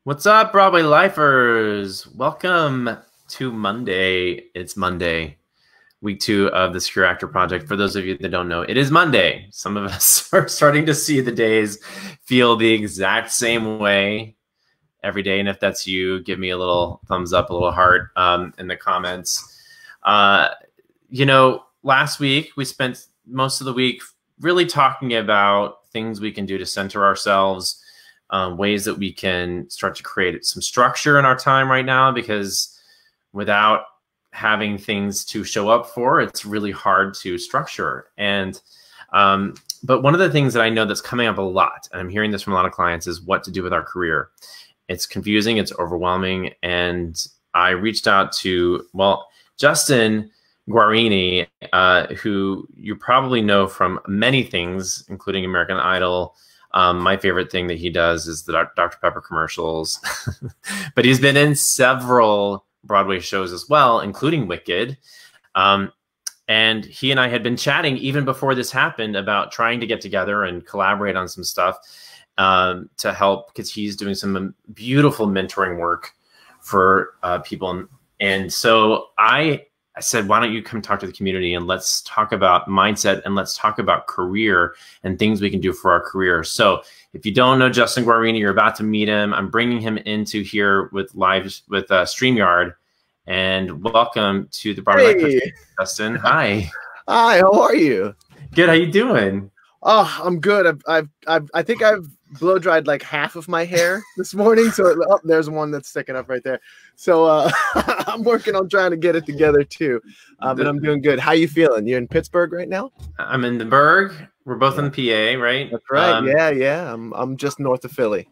What's up, Broadway lifers? Welcome to Monday. It's Monday, week 2 of the Secure Actor Project. For those of you that don't know, it is Monday. Some of us are starting to see the days feel the exact same way every day. And if that's you, give me a little thumbs up, a little heart in the comments. Last week we spent most of the week really talking about things we can do to center ourselves, ways that we can start to create some structure in our time right now, because without having things to show up for, it's really hard to structure. And but one of the things that I know that's coming up a lot, and I'm hearing this from a lot of clients, is what to do with our career. It's confusing, it's overwhelming. And I reached out to, Justin Guarini, who you probably know from many things, including American Idol. My favorite thing that he does is the Dr. Pepper commercials, but he's been in several Broadway shows as well, including Wicked. And he and I had been chatting even before this happened about trying to get together and collaborate on some stuff to help, because he's doing some beautiful mentoring work for people. And so I said, why don't you come talk to the community and let's talk about mindset and let's talk about career and things we can do for our career. So if you don't know Justin Guarini, you're about to meet him. I'm bringing him into here with StreamYard. And welcome to the Broadway Life, Justin. Hi. Hi, how are you? Good. How you doing? Oh, I'm good. I think I've blow dried like half of my hair this morning. So there's one that's sticking up right there. So I'm working on trying to get it together too. But I'm doing good. How you feeling? You're in Pittsburgh right now? I'm in the Berg. We're both in PA, right? That's right. Yeah. I'm just north of Philly.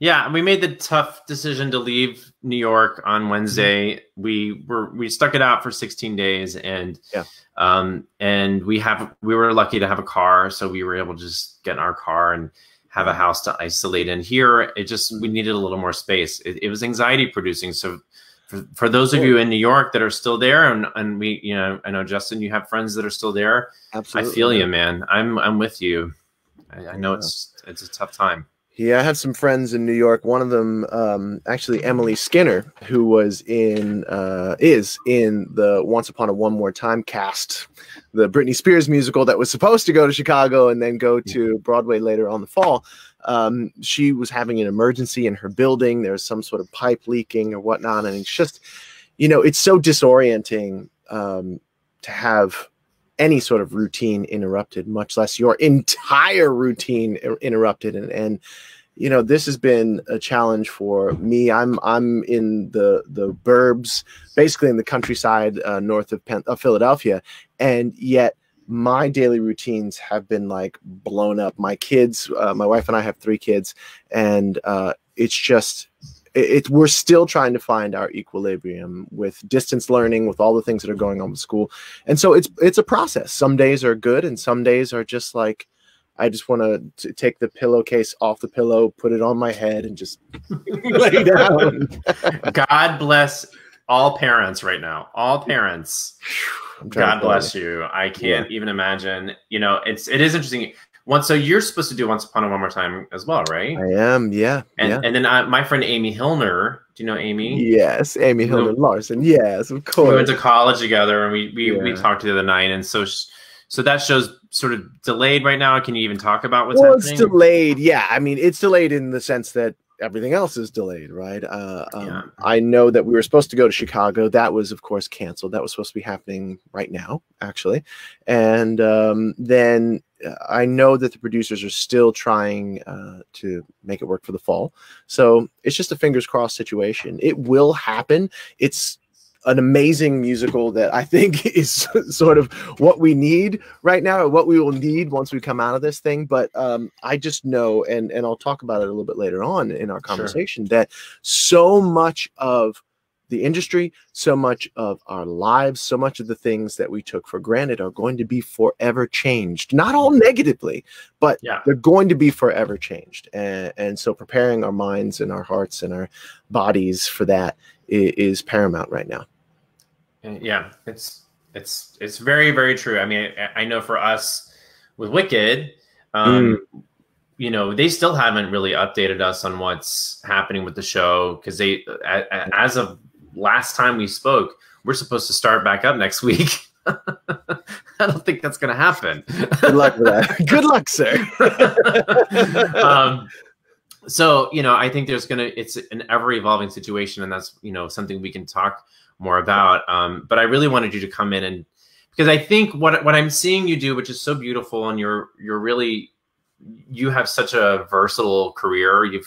Yeah, we made the tough decision to leave New York on Wednesday. We stuck it out for 16 days, and we were lucky to have a car, so we were able to just get in our car and have a house to isolate in. Here, we needed a little more space. It was anxiety producing. So for those of you in New York that are still there, and I know Justin, you have friends that are still there. Absolutely. I feel you, man. I'm with you. I know it's a tough time. Yeah, I have some friends in New York. One of them, actually Emily Skinner, who was is in the Once Upon a One More Time cast, the Britney Spears musical that was supposed to go to Chicago and then go to Broadway later on the fall. She was having an emergency in her building. There was some sort of pipe leaking or whatnot. And it's just, it's so disorienting to have any sort of routine interrupted, much less your entire routine interrupted. And this has been a challenge for me. I'm in the burbs, basically in the countryside north of Philadelphia, and yet my daily routines have been like blown up. My kids, my wife and I have 3 kids, and it's just we're still trying to find our equilibrium with distance learning, with all the things that are going on with school. And so it's a process. Some days are good, and some days are just like, I just want to take the pillowcase off the pillow, put it on my head, and just lay down. God bless all parents right now. All parents. God bless you. I can't even imagine. It is interesting. So you're supposed to do Once Upon a One More Time as well, right? I am, yeah. And then my friend Amy Hillner. Do you know Amy? Yes, Amy Hillner Larson. Yes, of course. We went to college together, and we talked the other night, and so that show's sort of delayed right now. Can you even talk about what's happening? It's delayed. Yeah, I mean, it's delayed in the sense that everything else is delayed, right? I know that we were supposed to go to Chicago. That was, of course, canceled. That was supposed to be happening right now, actually. And then I know that the producers are still trying to make it work for the fall. So it's just a fingers crossed situation. It will happen. It's an amazing musical that I think is sort of what we need right now, or what we will need once we come out of this thing. But I just know, and I'll talk about it a little bit later on in our conversation, that so much of the industry, so much of our lives, so much of the things that we took for granted are going to be forever changed. Not all negatively, but they're going to be forever changed. And so preparing our minds and our hearts and our bodies for that is paramount right now. Yeah, it's very, very true. I mean, I know for us with Wicked, you know, they still haven't really updated us on what's happening with the show, because they, as of last time we spoke, we're supposed to start back up next week. I don't think that's going to happen. Good luck with that. Good luck, sir. So, you know, I think it's an ever evolving situation, and that's, you know, something we can talk more about. But I really wanted you to come in, and because I think what I'm seeing you do, which is so beautiful, and you have such a versatile career. You've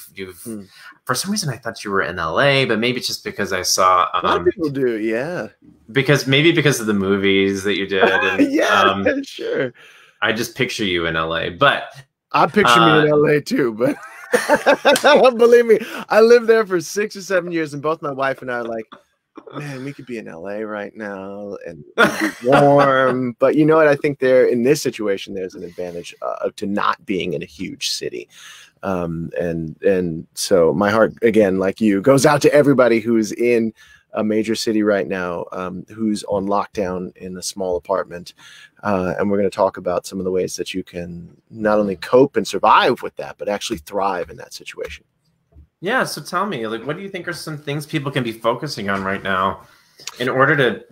for some reason I thought you were in LA, but maybe it's just because I saw a lot of people do, yeah. Because of the movies that you did. And, yeah, sure. I just picture you in LA, but I picture me in LA too, but believe me, I lived there for 6 or 7 years, and both my wife and I are like, man, we could be in LA right now and warm. But you know what? I think in this situation, there's an advantage to not being in a huge city. And so my heart, again, like you, goes out to everybody who's in a major city right now, who's on lockdown in a small apartment. And we're going to talk about some of the ways that you can not only cope and survive with that, but actually thrive in that situation. Yeah. So tell me, like, what do you think are some things people can be focusing on right now in order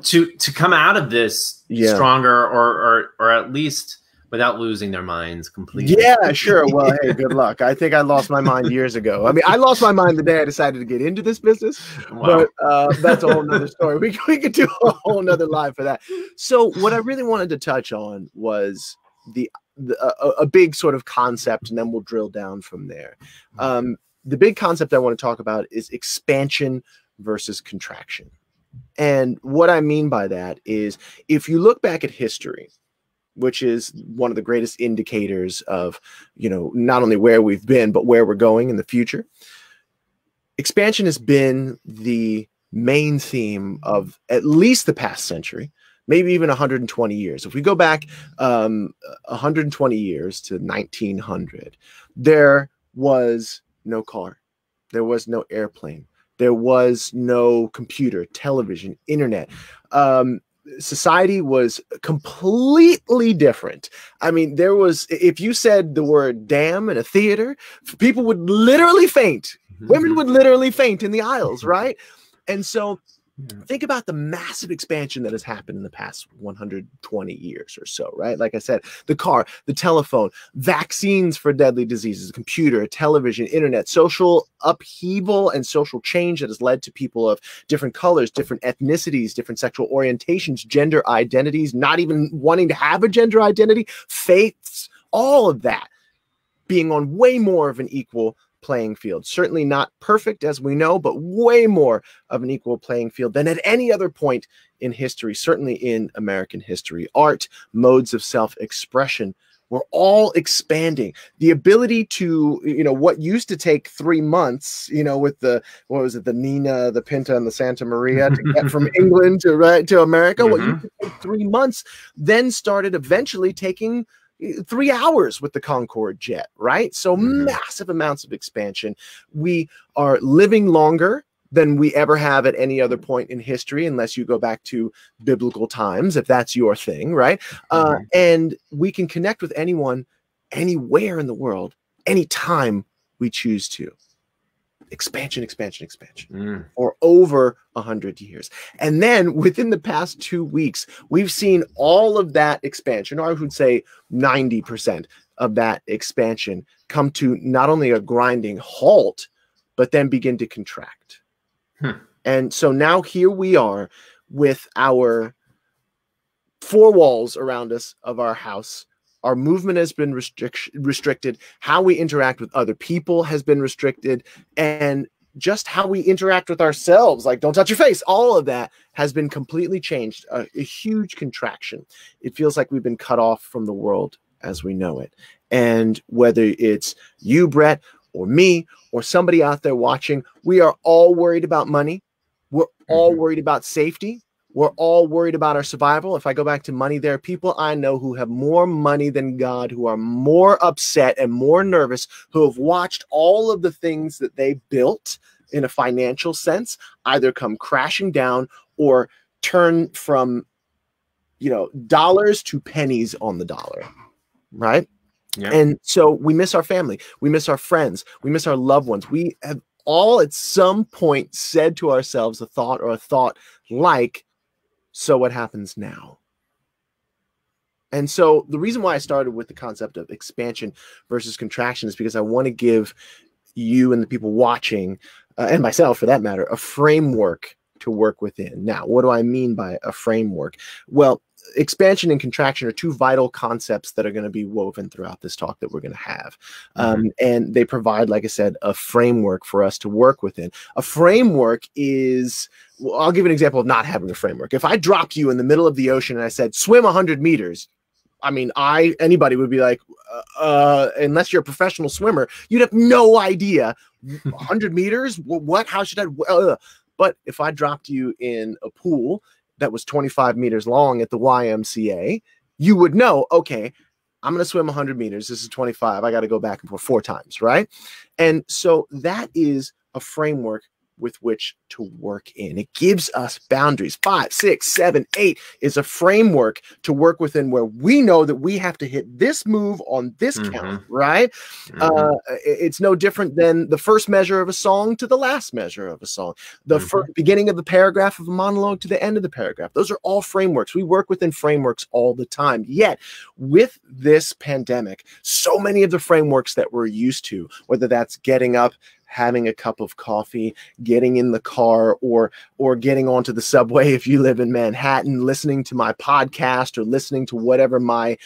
to come out of this stronger, or at least without losing their minds completely? Yeah, sure. Well, hey, good luck. I think I lost my mind years ago. I mean, I lost my mind the day I decided to get into this business. Wow. But that's a whole nother story. We could do a whole nother live for that. So what I really wanted to touch on was a big sort of concept, and then we'll drill down from there. The big concept I want to talk about is expansion versus contraction. And what I mean by that is, if you look back at history, which is one of the greatest indicators of, you know, not only where we've been, but where we're going in the future, expansion has been the main theme of at least the past century, maybe even 120 years. If we go back 120 years to 1900, there was no car, there was no airplane, there was no computer, television, internet. Society was completely different. I mean, if you said the word damn in a theater, people would literally faint. Women would literally faint in the aisles, right? And so think about the massive expansion that has happened in the past 120 years or so, right? Like I said, the car, the telephone, vaccines for deadly diseases, computer, television, internet, social upheaval and social change that has led to people of different colors, different ethnicities, different sexual orientations, gender identities, not even wanting to have a gender identity, faiths, all of that being on way more of an equal playing field. Certainly not perfect, as we know, but way more of an equal playing field than at any other point in history, certainly in American history. Art, modes of self-expression were all expanding. The ability to, you know, what used to take 3 months, you know, with the Nina, the Pinta, and the Santa Maria to get from England to America, what used to take 3 months then started eventually taking 3 hours with the Concorde jet, right? So massive amounts of expansion. We are living longer than we ever have at any other point in history, unless you go back to biblical times, if that's your thing, right? And we can connect with anyone, anywhere in the world, anytime we choose to. Expansion, for over 100 years. And then within the past 2 weeks, we've seen all of that expansion, or I would say 90% of that expansion, come to not only a grinding halt, but then begin to contract. And so now here we are with our 4 walls around us of our house. Our movement has been restricted. How we interact with other people has been restricted. And just how we interact with ourselves, like don't touch your face, all of that has been completely changed. A huge contraction. It feels like we've been cut off from the world as we know it. And whether it's you, Brett, or me, or somebody out there watching, we are all worried about money. We're all worried about safety. We're all worried about our survival. If I go back to money, there are people I know who have more money than God, who are more upset and more nervous, who have watched all of the things that they built in a financial sense either come crashing down or turn from, you know, dollars to pennies on the dollar, right? Yeah. And so we miss our family, we miss our friends, we miss our loved ones. We have all at some point said to ourselves a thought like, so what happens now? And so the reason why I started with the concept of expansion versus contraction is because I want to give you and the people watching, and myself for that matter, a framework to work within. Now, what do I mean by a framework? Well, expansion and contraction are two vital concepts that are going to be woven throughout this talk that we're going to have. And they provide, like I said, a framework for us to work within. A framework is, well, I'll give an example of not having a framework. If I dropped you in the middle of the ocean and I said, swim 100 meters, I mean, anybody would be like, unless you're a professional swimmer, you'd have no idea. 100 meters? What? How should I? But if I dropped you in a pool that was 25 meters long at the YMCA, you would know, okay, I'm going to swim 100 meters. This is 25. I got to go back and forth 4 times, right? And so that is a framework with which to work in. It gives us boundaries. 5, 6, 7, 8 is a framework to work within where we know that we have to hit this move on this count, right? It's no different than the first measure of a song to the last measure of a song, the beginning of the paragraph of a monologue to the end of the paragraph. Those are all frameworks. We work within frameworks all the time. Yet with this pandemic, so many of the frameworks that we're used to, whether that's getting up, having a cup of coffee, getting in the car, or getting onto the subway if you live in Manhattan, listening to my podcast or listening to whatever my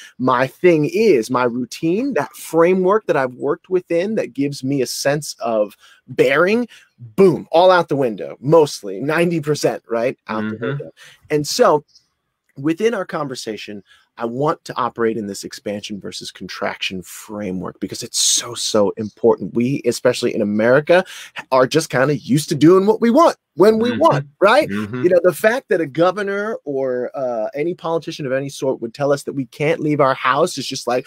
thing is, my routine, that framework that I've worked within that gives me a sense of bearing, boom, all out the window, mostly 90%, right? Out the window. And so within our conversation, I want to operate in this expansion versus contraction framework because it's so important. We, especially in America, are just kind of used to doing what we want when we want, right? You know, the fact that a governor or any politician of any sort would tell us that we can't leave our house is just like,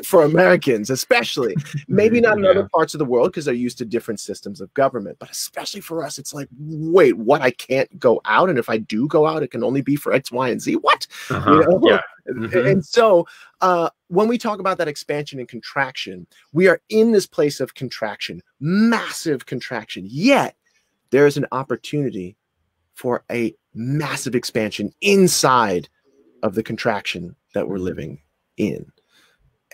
for Americans, especially. Maybe not in other parts of the world because they're used to different systems of government, but especially for us, it's like, wait, what? I can't go out? And if I do go out, it can only be for X, Y, and Z? What? You know? And so when we talk about that expansion and contraction, we are in this place of contraction, massive contraction, yet there is an opportunity for a massive expansion inside of the contraction that we're living in.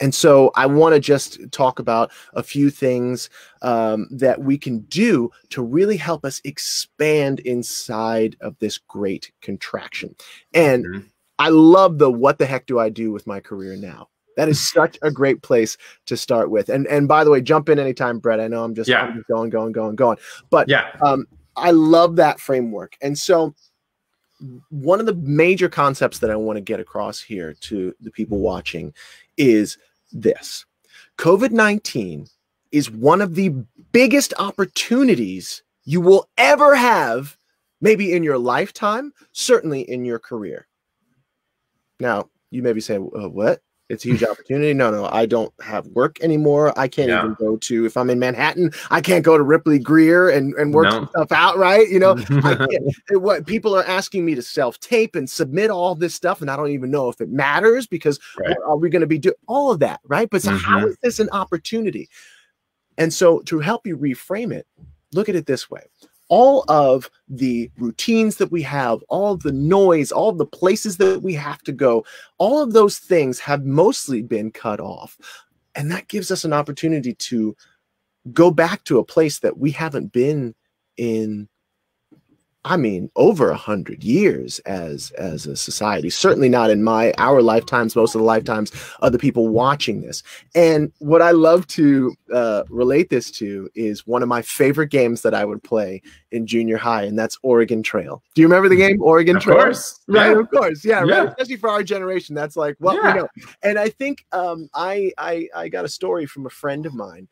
And so I want to just talk about a few things that we can do to really help us expand inside of this great contraction. And I love the what the heck do I do with my career now? That is such a great place to start with. And by the way, jump in anytime, Brett. I know I'm just going. But I love that framework. And so one of the major concepts that I want to get across here to the people watching is this. COVID-19 is one of the biggest opportunities you will ever have, maybe in your lifetime, certainly in your career. Now, you may be saying, what? It's a huge opportunity. No, I don't have work anymore. I can't even go to, if I'm in Manhattan, I can't go to Ripley Greer and work some stuff out, right? You know, I can't. What people are asking me to self-tape and submit all this stuff, and I don't even know if it matters because what are we going to be doing? All of that, right? But so how is this an opportunity? And so to help you reframe it, look at it this way. All of the routines that we have, all of the noise, all of the places that we have to go, all of those things have mostly been cut off. And that gives us an opportunity to go back to a place that we haven't been in, I mean, over 100 years as a society. Certainly not in our lifetimes, most of the lifetimes of the people watching this. And what I love to relate this to is one of my favorite games that I would play in junior high, and that's Oregon Trail. Do you remember the game Oregon Trail? Of course. Right, of course. Yeah, right. Especially for our generation, that's like what we know. And I think I got a story from a friend of mine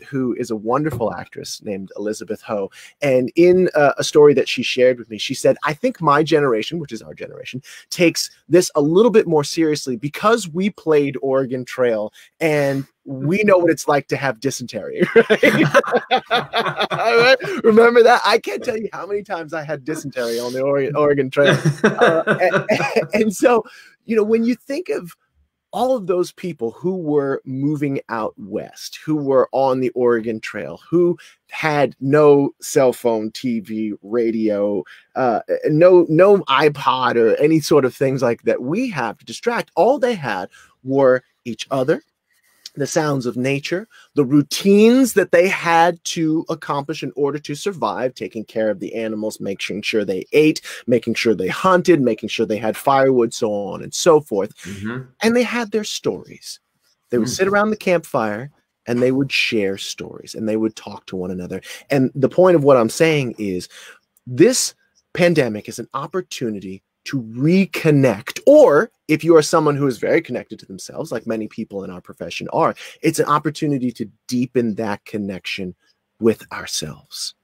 who is a wonderful actress named Elizabeth Ho. And in a story that she shared with me, she said, I think my generation, which is our generation, takes this a little bit more seriously because we played Oregon Trail and we know what it's like to have dysentery. Right? Remember that? I can't tell you how many times I had dysentery on the Oregon Trail. And so, you know, when you think of all of those people who were moving out west, who were on the Oregon Trail, who had no cell phone, TV, radio, no iPod or any sort of things like that we have to distract. All they had were each other, the sounds of nature, the routines that they had to accomplish in order to survive, taking care of the animals, making sure they ate, making sure they hunted, making sure they had firewood, so on and so forth. And they had their stories. They would sit around the campfire and they would share stories and they would talk to one another. And the point of what I'm saying is this pandemic is an opportunity to reconnect, or if you are someone who is very connected to themselves, like many people in our profession are, it's an opportunity to deepen that connection with ourselves,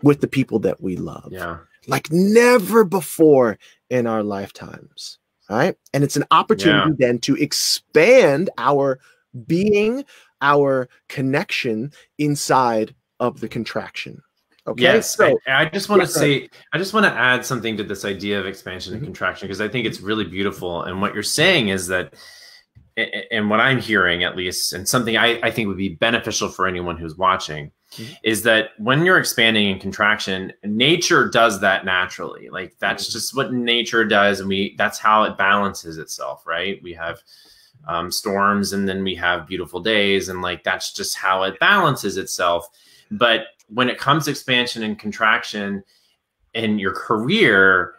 with the people that we love, like never before in our lifetimes, right? And it's an opportunity then to expand our being, our connection inside of the contraction. Okay. Yes, so I just want to say, I just want to add something to this idea of expansion and contraction, because I think it's really beautiful. And what you're saying is that, and what I'm hearing at least, and something I think would be beneficial for anyone who's watching, is that when you're expanding and contraction, nature does that naturally. Like that's just what nature does. And that's how it balances itself, right? We have storms and then we have beautiful days, and like, that's just how it balances itself. But when it comes to expansion and contraction in your career,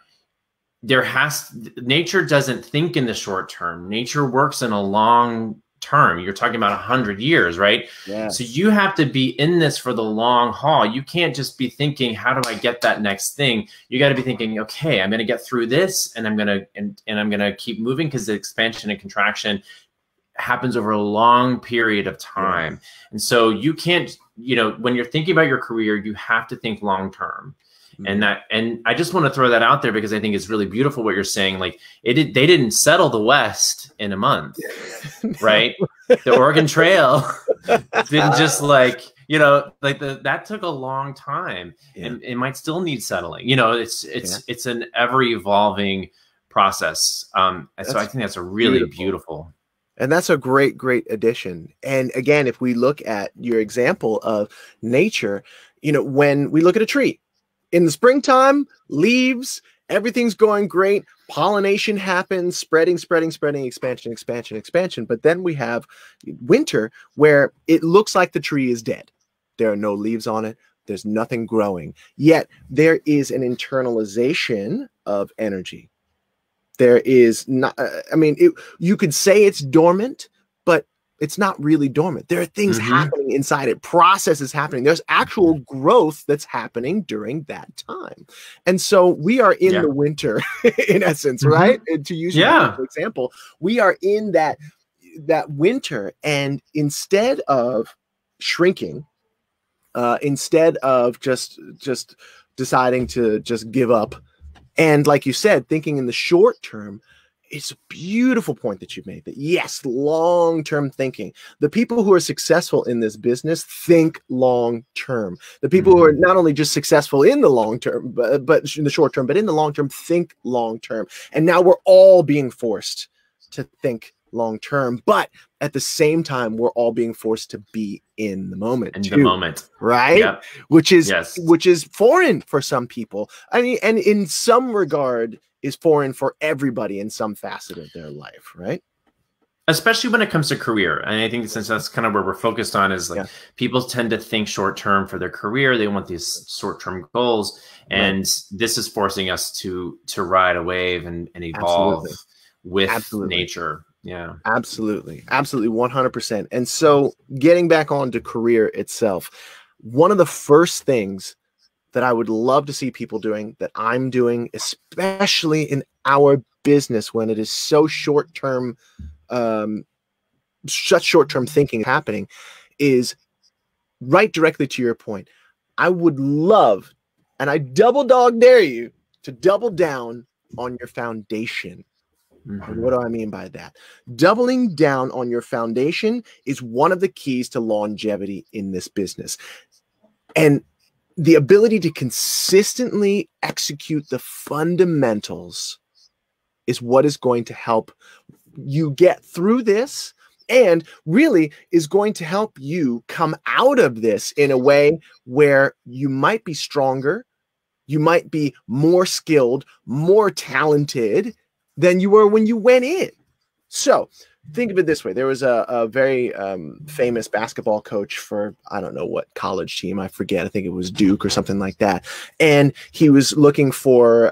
nature doesn't think in the short term. Nature works in a long term. You're talking about 100 years, right? Yes. So you have to be in this for the long haul. You can't just be thinking, how do I get that next thing? You got to be thinking, okay, I'm going to get through this, and I'm going to and I'm going to keep moving, because the expansion and contraction happens over a long period of time. And so you can't, when you're thinking about your career, you have to think long term. And I just want to throw that out there, because I think it's really beautiful what you're saying. Like they didn't settle the West in a month, right? The Oregon Trail didn't just that took a long time, and it might still need settling. It's an ever evolving process. So I think that's a really beautiful. And that's a great, great addition. And again, if we look at your example of nature, when we look at a tree in the springtime, leaves, everything's going great. Pollination happens, spreading, expansion. But then we have winter where it looks like the tree is dead. There are no leaves on it. There's nothing growing. Yet there is an internalization of energy. There is not, you could say it's dormant, but it's not really dormant. There are things happening inside it, processes happening. There's actual growth that's happening during that time. And so we are in the winter, in essence, right? And to use your example, we are in that winter, and instead of shrinking, instead of just deciding to just give up, and like you said, thinking in the short term, it's a beautiful point that you've made, that yes, long-term thinking. The people who are successful in this business think long-term. The people who are not only just successful in the long term, but in the short term, but in the long term, think long-term. And now we're all being forced to think long-term, but at the same time, we're all being forced to be in the moment. The moment, right? Yep. Which is foreign for some people. I mean, and in some regard is foreign for everybody in some facet of their life, right? Especially when it comes to career. And I think since that's kind of where we're focused on, is like people tend to think short-term for their career. They want these short-term goals. And this is forcing us to ride a wave and evolve with nature. Yeah, absolutely. 100%. And so getting back on to career itself, one of the first things that I would love to see people doing, that I'm doing, especially in our business when it is so short-term, such short-term thinking happening, is right directly to your point. I would love, and I double dog dare you to double down on your foundation. And what do I mean by that? Doubling down on your foundation is one of the keys to longevity in this business. And the ability to consistently execute the fundamentals is what is going to help you get through this, and really is going to help you come out of this in a way where you might be stronger, you might be more skilled, more talented than you were when you went in. So think of it this way. There was a very famous basketball coach for, I don't know what college team, I forget. I think it was Duke or something like that. And he was looking for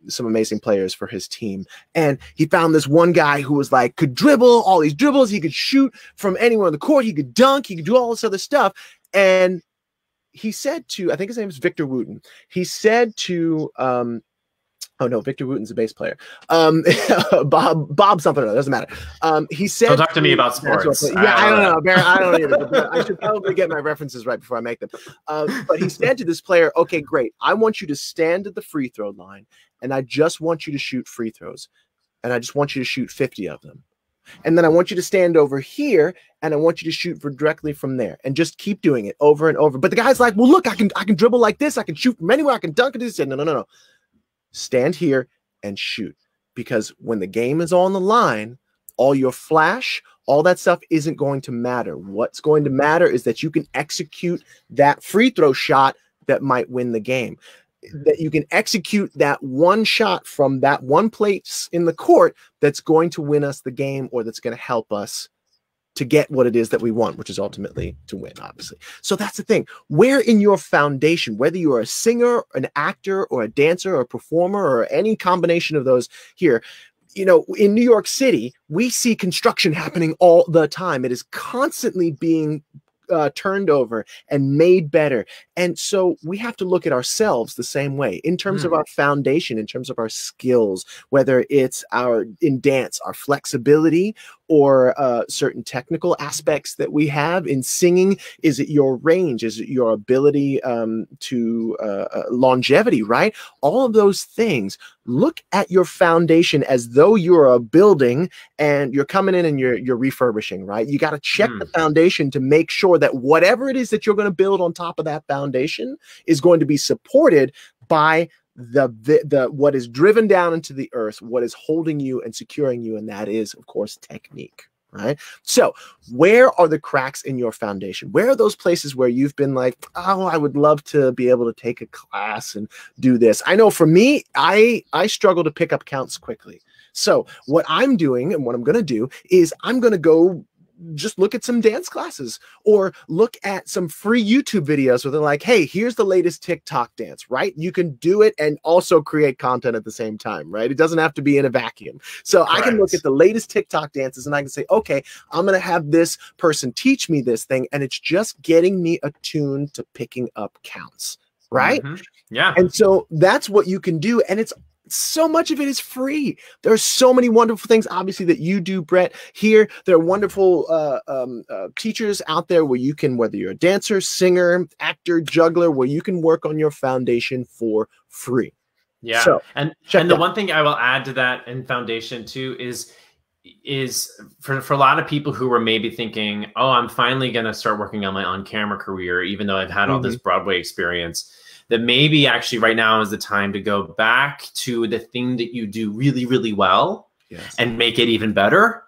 some amazing players for his team. And he found this one guy who was like, could dribble, all these dribbles. He could shoot from anywhere on the court. He could dunk. He could do all this other stuff. And he said to, I think his name is Victor Wooten. He said to, oh no, Victor Wooten's a bass player. Bob something or other, doesn't matter. He said, "Don't talk to me about sports." Yeah, I don't know, Barry, I don't either. But I should probably get my references right before I make them. But he said to this player, "Okay, great. I want you to stand at the free throw line, and I just want you to shoot free throws, and I just want you to shoot 50 of them. And then I want you to stand over here, and I want you to shoot directly from there, and just keep doing it over and over." But the guy's like, "Well, look, I can dribble like this. I can shoot from anywhere. I can dunk it." He said, "No. Stand here and shoot, because when the game is on the line, all your flash, all that stuff isn't going to matter. What's going to matter is that you can execute that free throw shot that might win the game, that you can execute that one shot from that one place in the court that's going to win us the game, or that's going to help us to get what it is that we want, which is ultimately to win, obviously." So that's the thing. Where in your foundation, whether you're a singer, an actor, or a dancer, or a performer, or any combination of those here, you know, in New York City, we see construction happening all the time. It is constantly being turned over and made better. And so we have to look at ourselves the same way in terms of our foundation, in terms of our skills, whether it's in dance, our flexibility, or certain technical aspects that we have in singing. Is it your range? Is it your ability to longevity, right? All of those things. Look at your foundation as though you're a building and you're coming in and you're refurbishing, right? You got to check the foundation to make sure that whatever it is that you're going to build on top of that foundation is going to be supported by the what is driven down into the earth, what is holding you and securing you, and that is, of course, technique. Right? So where are the cracks in your foundation? Where are those places where you've been like, oh, I would love to be able to take a class and do this? I know for me, I struggle to pick up counts quickly. So what I'm doing and what I'm going to do is I'm going to go just look at some dance classes, or look at some free YouTube videos where they're like, hey, here's the latest TikTok dance, right? You can do it and also create content at the same time, right? It doesn't have to be in a vacuum. So I can look at the latest TikTok dances and I can say, okay, I'm going to have this person teach me this thing, and it's just getting me attuned to picking up counts, right? Yeah. And so that's what you can do. And it's so much of it is free. There are so many wonderful things, obviously, that you do, Brett. Here, there are wonderful teachers out there where you can, whether you're a dancer, singer, actor, juggler, where you can work on your foundation for free. Yeah. So, and the one thing I will add to that in foundation too is for a lot of people who were maybe thinking, oh, I'm finally going to start working on my on-camera career, even though I've had all this Broadway experience, that maybe actually right now is the time to go back to the thing that you do really, really well, and make it even better,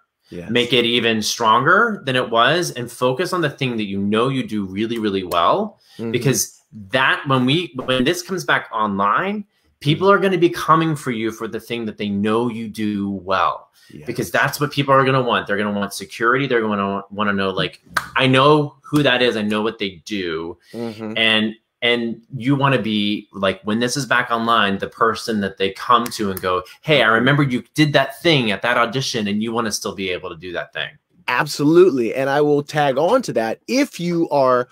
make it even stronger than it was, and focus on the thing that you know you do really, really well. Because that when this comes back online, people are going to be coming for you for the thing that they know you do well, because that's what people are going to want. They're going to want security. They're going to want to know, like, I know who that is. I know what they do. And you want to be like, when this is back online, the person that they come to and go, hey, I remember you did that thing at that audition, and you want to still be able to do that thing. Absolutely. And I will tag on to that. If you are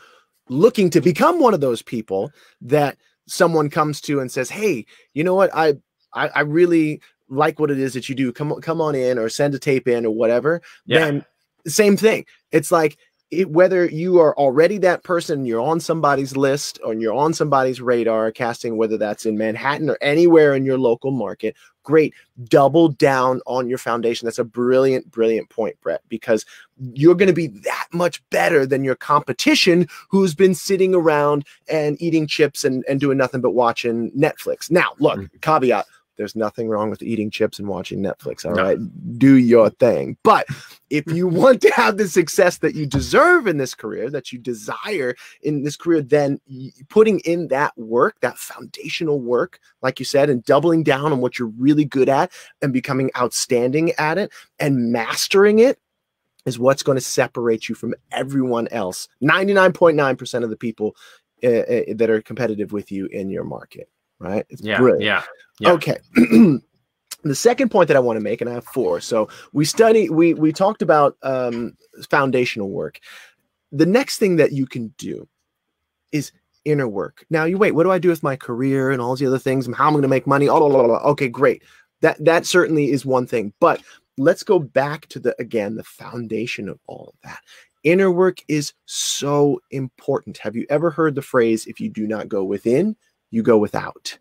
looking to become one of those people that someone comes to and says, hey, you know what? I really like what it is that you do. Come on in, or send a tape in, or whatever. Then same thing. It's like, whether you are already that person, you're on somebody's list, or you're on somebody's radar casting, whether that's in Manhattan or anywhere in your local market, great. Double down on your foundation. That's a brilliant, brilliant point, Brett, because you're going to be that much better than your competition, who's been sitting around and eating chips and doing nothing but watching Netflix. Now, look, caveat, There's nothing wrong with eating chips and watching Netflix. All right, do your thing. But if you want to have the success that you deserve in this career, that you desire in this career, then putting in that work, that foundational work, like you said, and doubling down on what you're really good at and becoming outstanding at it and mastering it is what's going to separate you from everyone else. 99.9% of the people that are competitive with you in your market. Right? It's brilliant. Yeah. Okay. The second point that I want to make, and I have 4. So we talked about foundational work. The next thing that you can do is inner work. Now you wait, what do I do with my career and all these other things? How am I going to make money? Okay, great. That certainly is one thing. But let's go back to the foundation of all of that. Inner work is so important. Have you ever heard the phrase, if you do not go within, you go without?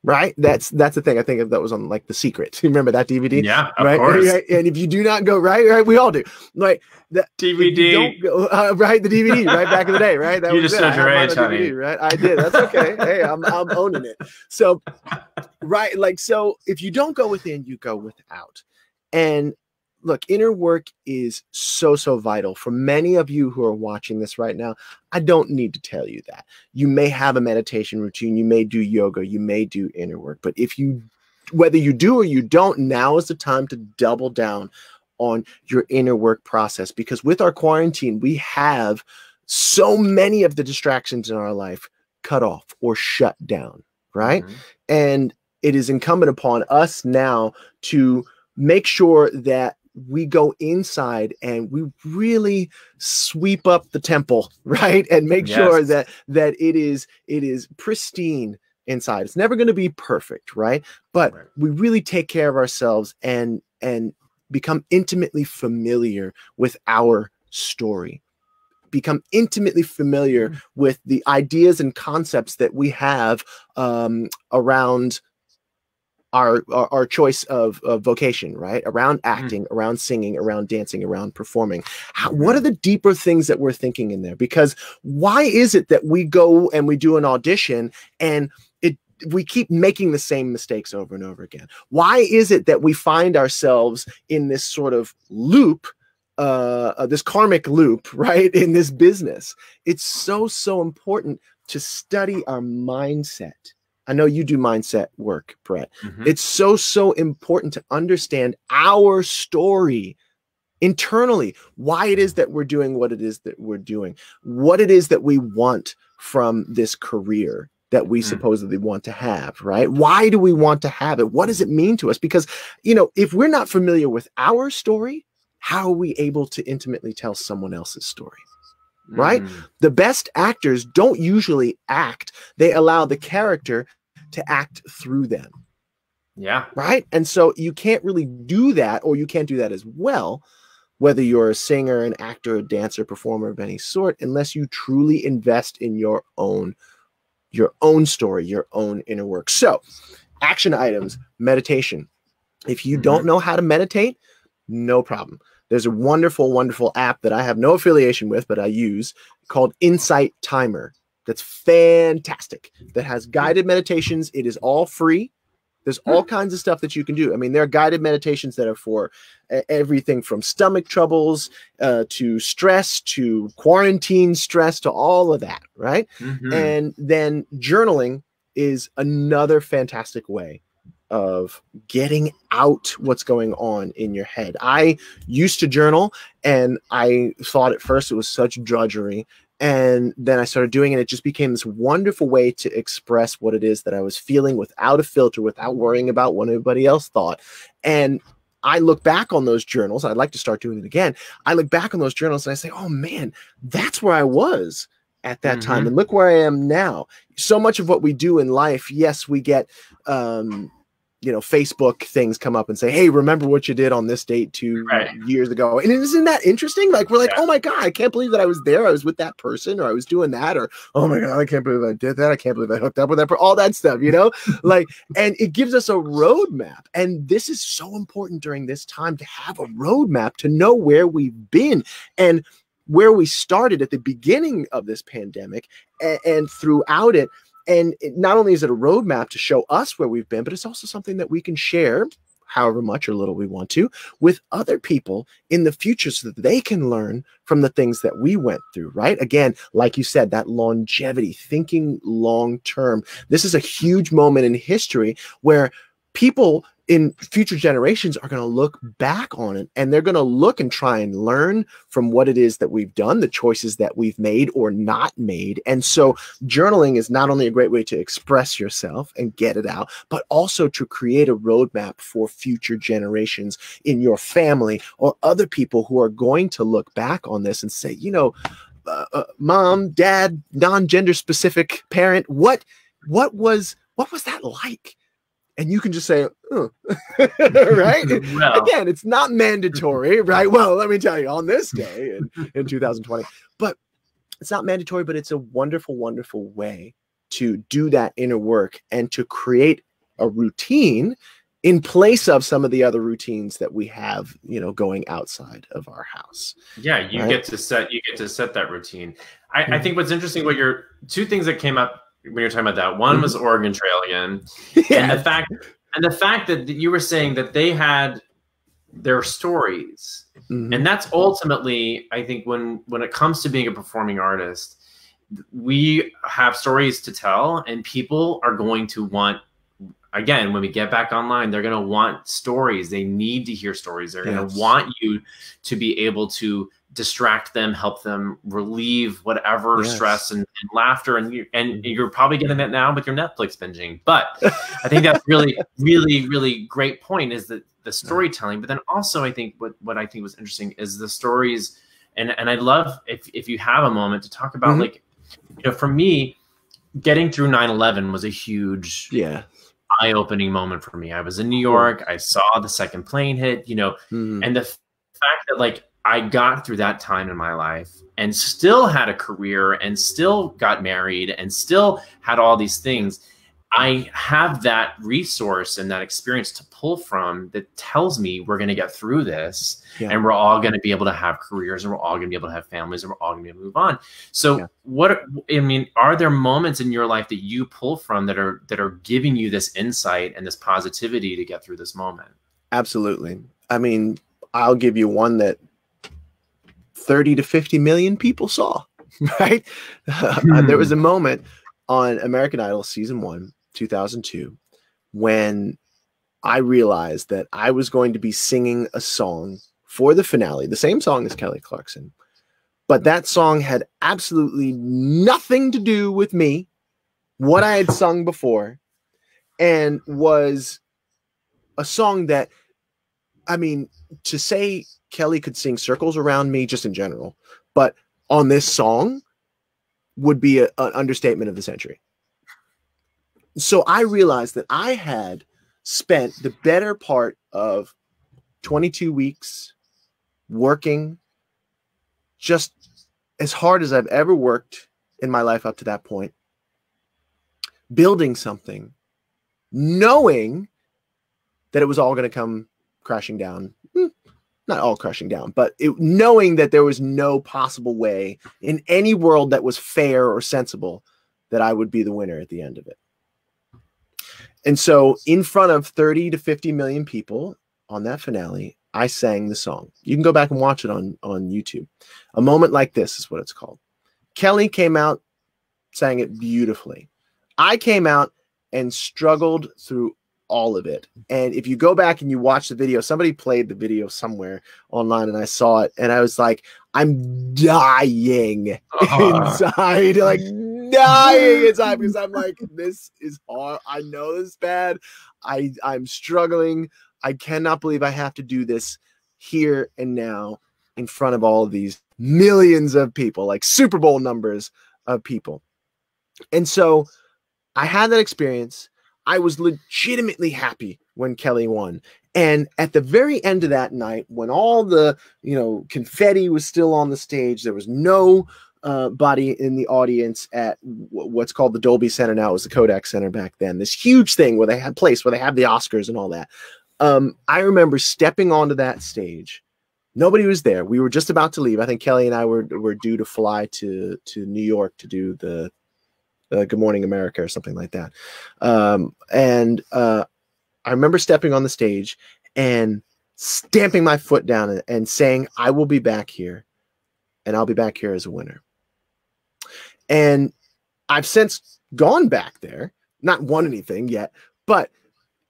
Right? That's the thing. I think that was on like The Secret. You remember that DVD? Yeah, of course. Right? And if you do not go right, we all do. Like the DVD. Right, the DVD, right, back in the day, right? That You was just showed your age, honey. DVD, right? I did. That's okay. Hey, I'm owning it. So, right, like so, if you don't go within, you go without. And look, inner work is so vital for many of you who are watching this right now. I don't need to tell you that. You may have a meditation routine, you may do yoga, you may do inner work, but whether you do or you don't, now is the time to double down on your inner work process, because with our quarantine, we have so many of the distractions in our life cut off or shut down, right? Mm-hmm. And it is incumbent upon us now to make sure that we go inside and we really sweep up the temple, right? And make sure that it is pristine inside. It's never going to be perfect, right? But we really take care of ourselves and become intimately familiar with our story. Become intimately familiar with the ideas and concepts that we have around our choice of vocation, right? Around acting, around singing, around dancing, around performing. What are the deeper things that we're thinking in there? Because why is it that we go and we do an audition and we keep making the same mistakes over and over again? Why is it that we find ourselves in this sort of loop, this karmic loop, right? In this business? It's so important to study our mindset. I know you do mindset work, Brett. It's so important to understand our story internally, why it is that we're doing what it is that we're doing, what it is that we want from this career that we supposedly want to have, right? Why do we want to have it? What does it mean to us? Because, if we're not familiar with our story, how are we able to intimately tell someone else's story? Right? The best actors don't usually act. They allow the character to act through them. Yeah. Right? And so you can't really do that, or you can't do that as well, whether you're a singer, an actor, a dancer, performer of any sort, unless you truly invest in your own story, your own inner work. So, action items, meditation. If you don't know how to meditate, no problem. There's a wonderful app that I have no affiliation with, but I use, called Insight Timer. That's fantastic. That has guided meditations. It is all free. There's all kinds of stuff that you can do. I mean, there are guided meditations that are for everything from stomach troubles to stress, to quarantine stress, to all of that, right? And then journaling is another fantastic way of getting out what's going on in your head. I used to journal, and I thought at first it was such drudgery. And then I started doing it. It just became this wonderful way to express what it is that I was feeling without a filter, without worrying about what anybody else thought. And I look back on those journals. I'd like to start doing it again. I look back on those journals and I say, oh man, that's where I was at that time. And look where I am now. So much of what we do in life, yes, we get, Facebook things come up and say, hey, remember what you did on this date 2 years ago. And isn't that interesting? Like, we're like, oh my God, I can't believe that I was there. I was with that person, or I was doing that, or, oh my God, I can't believe I did that. I can't believe I hooked up with that person, all that stuff, like, and it gives us a roadmap. And this is so important during this time, to have a roadmap, to know where we've been and where we started at the beginning of this pandemic and throughout it. not only is it a roadmap to show us where we've been, but it's also something that we can share, however much or little we want to, with other people in the future so that they can learn from the things that we went through, right? Again, like you said, that longevity, thinking long term. This is a huge moment in history where people in future generations are going to look back on it, and they're going to look and try and learn from what it is that we've done, the choices that we've made or not made. And so journaling is not only a great way to express yourself and get it out, but also to create a roadmap for future generations in your family or other people who are going to look back on this and say, you know, mom, dad, non-gender specific parent, what was that like? And you can just say, oh. Right? Well, again, it's not mandatory, right? Well, let me tell you, on this day in 2020, but it's not mandatory, but it's a wonderful, wonderful way to do that inner work and to create a routine in place of some of the other routines that we have, you know, going outside of our house. Yeah, you get to set that routine. I think what's interesting, two things that came up when you're talking about that. One was Oregon Trail again. Yeah. And the fact that you were saying that they had their stories. And that's ultimately, I think, when it comes to being a performing artist, we have stories to tell, and people are going to want, again, when we get back online, they're going to want stories. They need to hear stories. They're going to want you to be able to distract them, help them relieve whatever stress and laughter. And you're probably getting that now with your Netflix binging. But I think that's really, really, really great point, is that the storytelling. But then also, I think what I think was interesting is the stories. And I'd love if you have a moment to talk about, like, you know, for me, getting through 9/11 was a huge eye-opening moment for me. I was in New York. I saw the second plane hit, you know, and the fact that, like, I got through that time in my life and still had a career and still got married and still had all these things. I have that resource and that experience to pull from that tells me we're going to get through this, and we're all going to be able to have careers, and we're all going to be able to have families, and we're all going to be able to move on. So are there moments in your life that you pull from that are giving you this insight and this positivity to get through this moment? Absolutely. I mean, I'll give you one that 30 to 50 million people saw, right? There was a moment on American Idol season 1, 2002, when I realized that I was going to be singing a song for the finale, the same song as Kelly Clarkson, but that song had absolutely nothing to do with me, what I had sung before, and was a song that, I mean, to say Kelly could sing circles around me just in general, but on this song would be an understatement of the century. So I realized that I had spent the better part of 22 weeks working just as hard as I've ever worked in my life up to that point, building something, knowing that it was all going to come crashing down. Not all crashing down, but knowing that there was no possible way in any world that was fair or sensible that I would be the winner at the end of it. And so in front of 30 to 50 million people on that finale, I sang the song. You can go back and watch it on YouTube. A Moment Like This is what it's called. Kelly came out, sang it beautifully. I came out and struggled through all of it. And if you go back and you watch the video, somebody played the video somewhere online and I saw it and I was like, I'm dying inside, like dying inside, because I'm like, this is hard. I know this is bad. I'm struggling. I cannot believe I have to do this here and now in front of all of these millions of people, like Super Bowl numbers of people. And so I had that experience. I was legitimately happy when Kelly won. And at the very end of that night, when all the, confetti was still on the stage, there was no body in the audience at what's called the Dolby Center now. It was the Kodak Center back then. This huge thing where they had the Oscars and all that. I remember stepping onto that stage. Nobody was there. We were just about to leave. I think Kelly and I were due to fly to New York to do the Good Morning America or something like that. I remember stepping on the stage and stamping my foot down and saying, I will be back here, and I'll be back here as a winner. And I've since gone back there, not won anything yet, but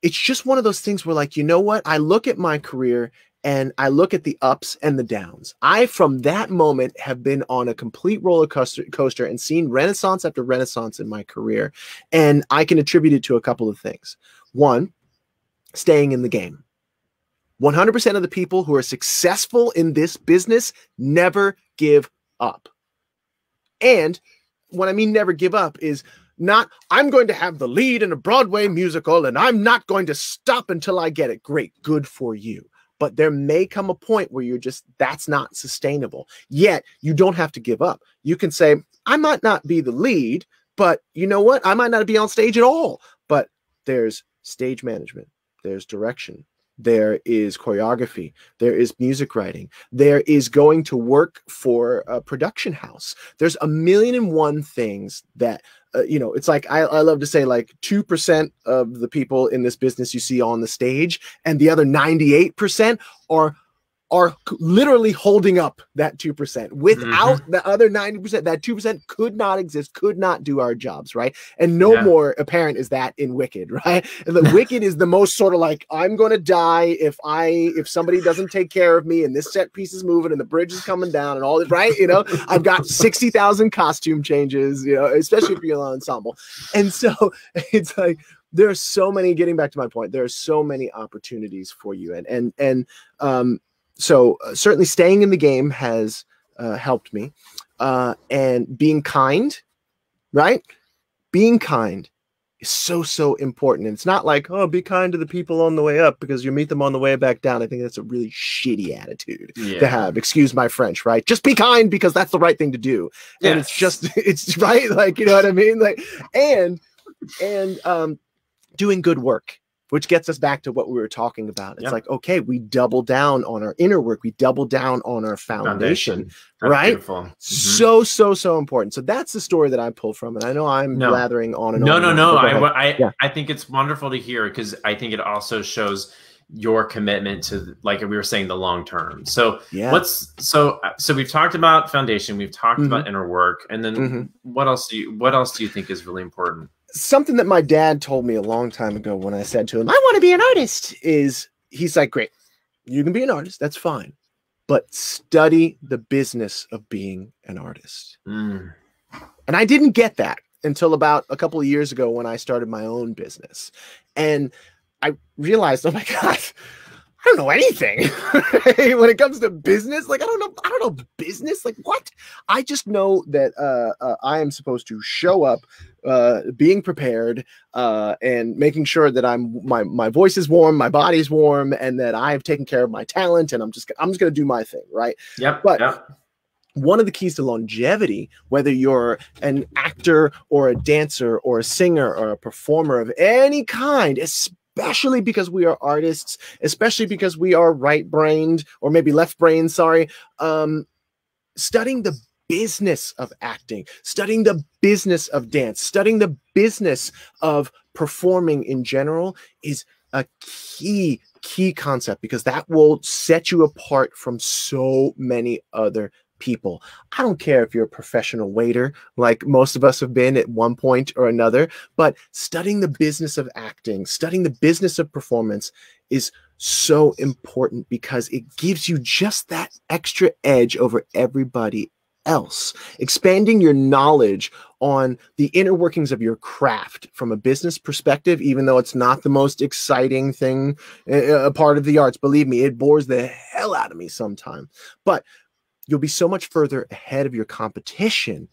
it's just one of those things where, like, you know what? I look at my career and I look at the ups and the downs. I, from that moment, have been on a complete roller coaster and seen renaissance after renaissance in my career. And I can attribute it to a couple of things. One, staying in the game. 100% of the people who are successful in this business never give up. And what I mean never give up is not, I'm going to have the lead in a Broadway musical and I'm not going to stop until I get it. Great, good for you. But there may come a point where you're just, that's not sustainable. Yet you don't have to give up. You can say, I might not be the lead, but you know what? I might not be on stage at all. But there's stage management, there's direction, there is choreography, there is music writing, there is going to work for a production house. There's a million and one things that, it's like, I love to say, like, 2% of the people in this business you see on the stage, and the other 98% are literally holding up that 2%. Without the other 90%, that 2% could not exist, could not do our jobs, right? And no more apparent is that in Wicked, right? And the Wicked is the most sort of like, I'm going to die if somebody doesn't take care of me, and this set piece is moving and the bridge is coming down and all this, right? I've got 60,000 costume changes, especially if you're an ensemble. And so it's like, there are so many, getting back to my point, there are so many opportunities for you. So certainly staying in the game has helped me, and being kind, right? Being kind is so important. And it's not like, oh, be kind to the people on the way up because you meet them on the way back down. I think that's a really shitty attitude to have. Excuse my French, right? Just be kind because that's the right thing to do. And it's right. Like, you know what I mean? Like, and doing good work, which gets us back to what we were talking about. It's like, okay, we double down on our inner work. We double down on our foundation. Right? So important. So that's the story that I pull from. And I know I'm blathering on and on. No. I think it's wonderful to hear, because I think it also shows your commitment to, like we were saying, the long term. So so we've talked about foundation, we've talked about inner work, and then what else do you think is really important? Something that my dad told me a long time ago when I said to him, I want to be an artist, is he's like, great, you can be an artist. That's fine. But study the business of being an artist. And I didn't get that until about a couple of years ago when I started my own business. And I realized, oh my God, I don't know anything when it comes to business. Like, I don't know business. Like, what? I just know that I am supposed to show up, being prepared, and making sure that my voice is warm, my body's warm, and that I've taken care of my talent, and I'm just going to do my thing, right? One of the keys to longevity, whether you're an actor or a dancer or a singer or a performer of any kind, especially because we are artists, especially because we are right-brained, or maybe left-brained, sorry, studying the business of acting, studying the business of dance, studying the business of performing in general is a key concept, because that will set you apart from so many other people. I don't care if you're a professional waiter, like most of us have been at one point or another, but studying the business of acting, studying the business of performance is so important, because it gives you just that extra edge over everybody else. Expanding your knowledge on the inner workings of your craft from a business perspective, even though it's not the most exciting thing, a part of the arts, believe me, it bores the hell out of me sometimes. But you'll be so much further ahead of your competition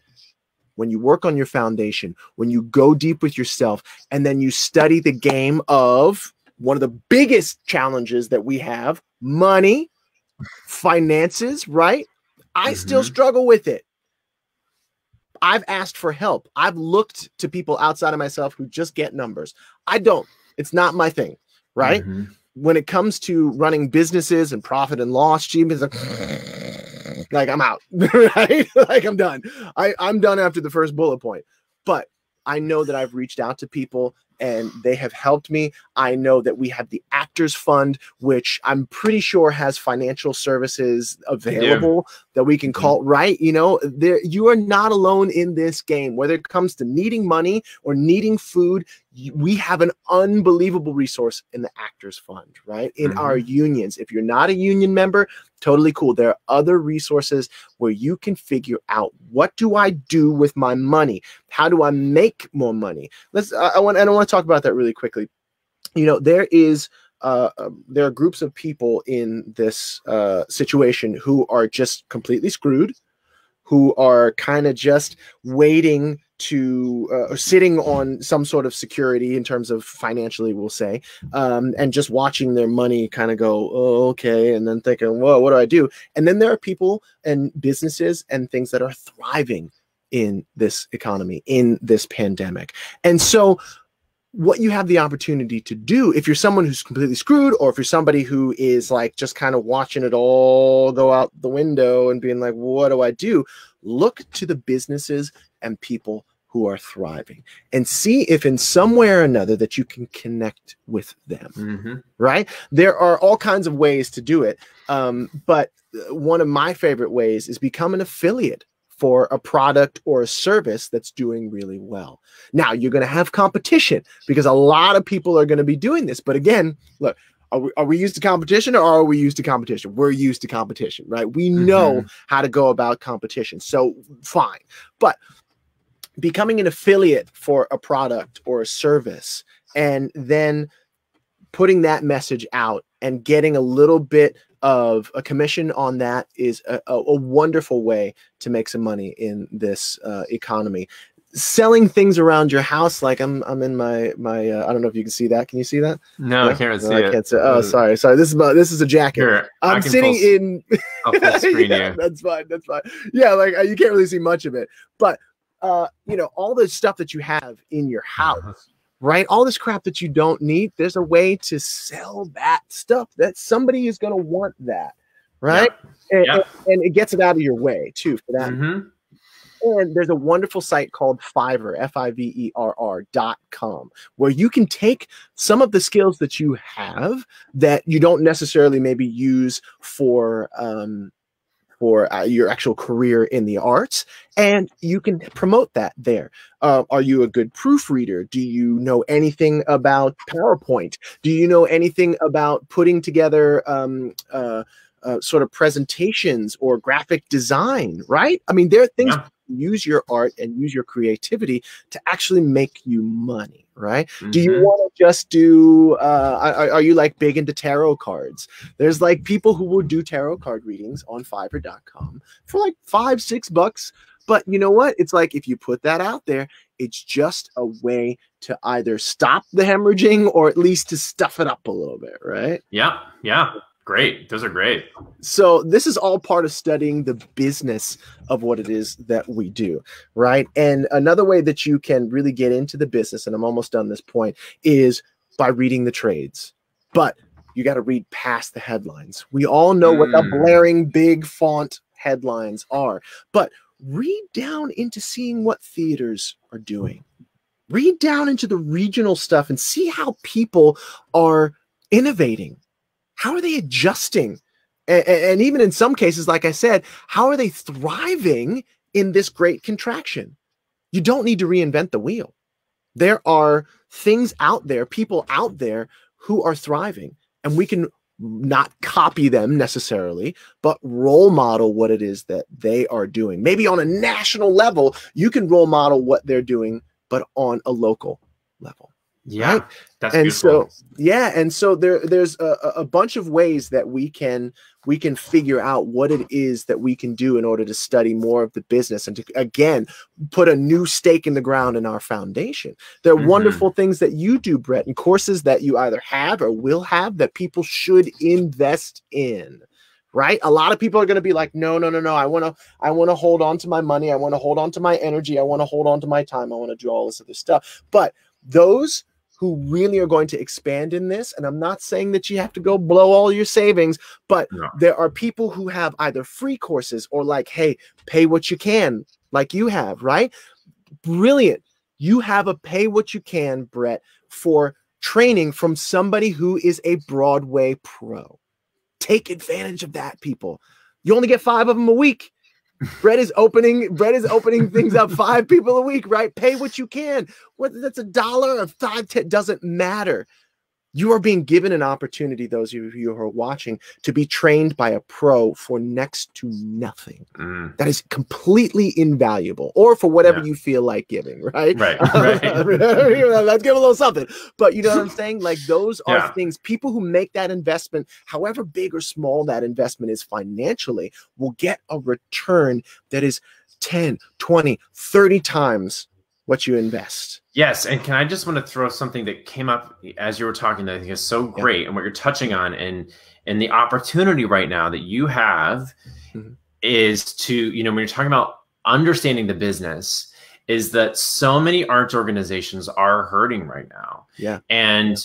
when you work on your foundation, when you go deep with yourself, and then you study the game of one of the biggest challenges that we have: money, finances, right? I still struggle with it. I've asked for help. I've looked to people outside of myself who just get numbers. I don't. It's not my thing, right? When it comes to running businesses and profit and loss, Jim is like, I'm out, right? Like, I'm done. I'm done after the first bullet point. But I know that I've reached out to people and they have helped me. I know that we have the Actors Fund, which I'm pretty sure has financial services available that we can call, right? You know, you are not alone in this game. Whether it comes to needing money or needing food, we have an unbelievable resource in the Actors Fund, right? In our unions. If you're not a union member, totally cool. There are other resources where you can figure out, what do I do with my money? How do I make more money? I want to talk about that really quickly. You know, there are groups of people in this situation who are just completely screwed, who are kind of just waiting to or sitting on some sort of security in terms of financially, we'll say, and just watching their money kind of go, oh, okay, and then thinking, whoa, what do I do? And then there are people and businesses and things that are thriving in this economy, in this pandemic. And so what you have the opportunity to do, if you're someone who's completely screwed, or if you're somebody who is like just kind of watching it all go out the window and being like, what do I do? Look to the businesses and people who are thriving and see if in some way or another that you can connect with them, right? There are all kinds of ways to do it. But one of my favorite ways is become an affiliate for a product or a service that's doing really well. Now, you're going to have competition because a lot of people are going to be doing this. But again, look, are we used to competition, or are we used to competition? We're used to competition, right? We know how to go about competition. So fine. But becoming an affiliate for a product or a service and then putting that message out and getting a little bit of a commission on that is a wonderful way to make some money in this economy. Selling things around your house, like I'm in my I don't know if you can see that. Can you see that? No, I can't see it. I can't see. Oh, sorry. This is a jacket. Here, I'm sitting in. I'll full screen Yeah, you. that's fine. That's fine. Yeah, like you can't really see much of it, but you know, all the stuff that you have in your house, right? All this crap that you don't need. There's a way to sell that stuff that somebody is going to want that, right? And it gets it out of your way too for that. And there's a wonderful site called Fiverr, Fiverr.com, where you can take some of the skills that you have that you don't necessarily maybe use for your actual career in the arts, and you can promote that there. Are you a good proofreader? Do you know anything about PowerPoint? Do you know anything about putting together sort of presentations or graphic design, right? I mean, there are things use your art and use your creativity to actually make you money, right? Do you want to just do are you like big into tarot cards? There's like people who will do tarot card readings on Fiverr.com for like $5-6. But you know what? It's like, if you put that out there, it's just a way to either stop the hemorrhaging or at least to stuff it up a little bit, right? Yeah. Great. Those are great. So this is all part of studying the business of what it is that we do, right? And another way that you can really get into the business, and I'm almost done this point, is by reading the trades. But you got to read past the headlines. We all know what the blaring big font headlines are, but read down into seeing what theaters are doing. Read down into the regional stuff and see how people are innovating. How are they adjusting? And even in some cases, like I said, how are they thriving in this great contraction? You don't need to reinvent the wheel. There are things out there, people out there who are thriving, and we can not copy them necessarily, but role model what it is that they are doing. Maybe on a national level, you can role model what they're doing, but on a local level. Yeah, right? that's and beautiful. so there's a bunch of ways that we can figure out what it is that we can do in order to study more of the business and to, again, put a new stake in the ground in our foundation. There are wonderful things that you do, Brett, and courses that you either have or will have that people should invest in. Right? A lot of people are going to be like, no. I want to hold on to my money. I want to hold on to my energy. I want to hold on to my time. I want to do all this other stuff. But those who really are going to expand in this, and I'm not saying that you have to go blow all your savings, but there are people who have either free courses or like, hey, pay what you can, like you have, right? Brilliant. You have a pay what you can, Brett, for training from somebody who is a Broadway pro. Take advantage of that, people. You only get 5 of them a week. Brett is opening things up, 5 people a week, right? Pay what you can. Whether that's $1 or $5, $10, doesn't matter. You are being given an opportunity, those of you who are watching, to be trained by a pro for next to nothing. That is completely invaluable, or for whatever you feel like giving, right? Right. Let's give a little something. But you know what I'm saying? Like, those are things, people who make that investment, however big or small that investment is financially, will get a return that is 10, 20, 30 times what you invest. Yes, and can I just want to throw something that came up as you were talking that I think is so great, and what you're touching on, and the opportunity right now that you have is to, you know, when you're talking about understanding the business, is that so many arts organizations are hurting right now. And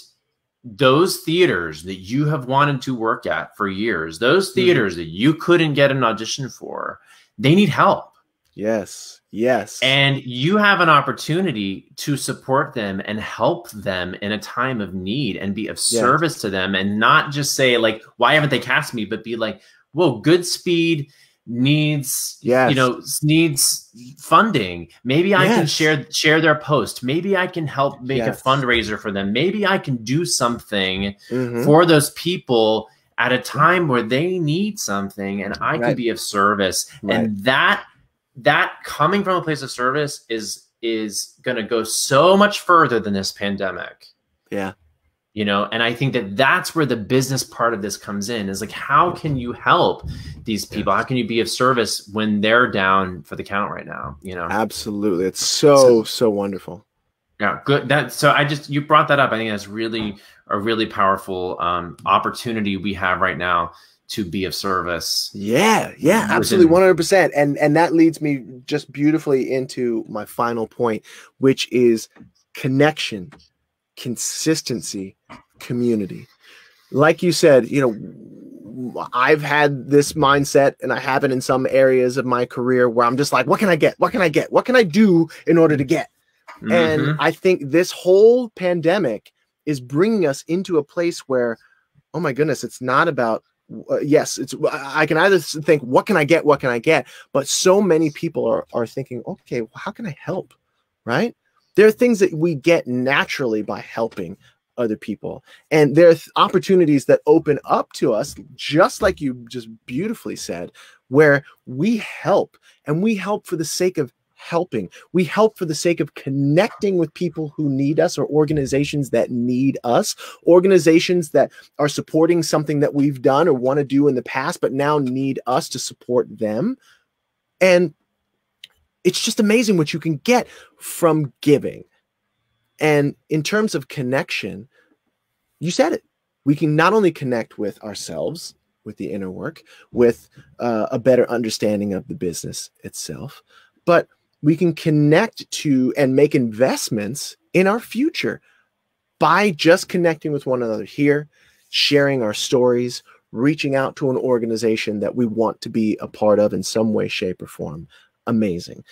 those theaters that you have wanted to work at for years, those theaters that you couldn't get an audition for, they need help. Yes. And you have an opportunity to support them and help them in a time of need and be of service to them, and not just say, like, why haven't they cast me? But be like, whoa, Goodspeed needs, you know, needs funding. Maybe I can share their post. Maybe I can help make a fundraiser for them. Maybe I can do something for those people at a time where they need something, and I can be of service. And that coming from a place of service is going to go so much further than this pandemic. You know, and I think that that's where the business part of this comes in, is like, how can you help these people? How can you be of service when they're down for the count right now? You know, absolutely. It's so wonderful. Yeah, good. You brought that up. I think that's really a really powerful opportunity we have right now to be of service. Absolutely, 100%. And that leads me just beautifully into my final point, which is connection, consistency, community. Like you said, you know, I've had this mindset, and I have it in some areas of my career, where I'm just like, what can I get? What can I get? What can I do in order to get? And I think this whole pandemic is bringing us into a place where, oh my goodness, it's not about, I can either think, what can I get? What can I get? But so many people are thinking, okay, well, how can I help? Right? There are things that we get naturally by helping other people. And there are opportunities that open up to us, just like you just beautifully said, where we help, and we help for the sake of helping. We help for the sake of connecting with people who need us, or organizations that need us, organizations that are supporting something that we've done or want to do in the past, but now need us to support them. And it's just amazing what you can get from giving. And in terms of connection, you said it. We can not only connect with ourselves, with the inner work, with a better understanding of the business itself, but we can connect to and make investments in our future by just connecting with one another here, sharing our stories, reaching out to an organization that we want to be a part of in some way, shape, or form. Amazing.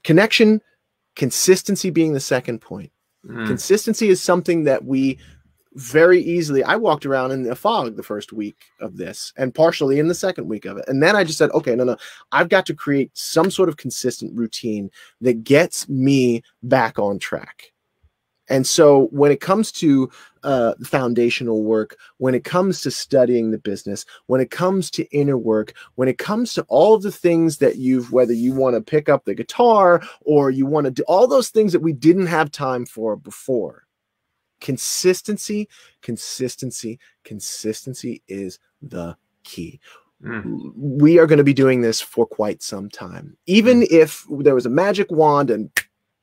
Connection, consistency being the second point. Consistency is something that we very easily, I walked around in a fog the first week of this, and partially in the second week of it. And then I just said, okay, no, I've got to create some sort of consistent routine that gets me back on track. And so when it comes to foundational work, when it comes to studying the business, when it comes to inner work, when it comes to all of the things that whether you want to pick up the guitar, or you want to do all those things that we didn't have time for before, consistency is the key. We are going to be doing this for quite some time. Even if there was a magic wand and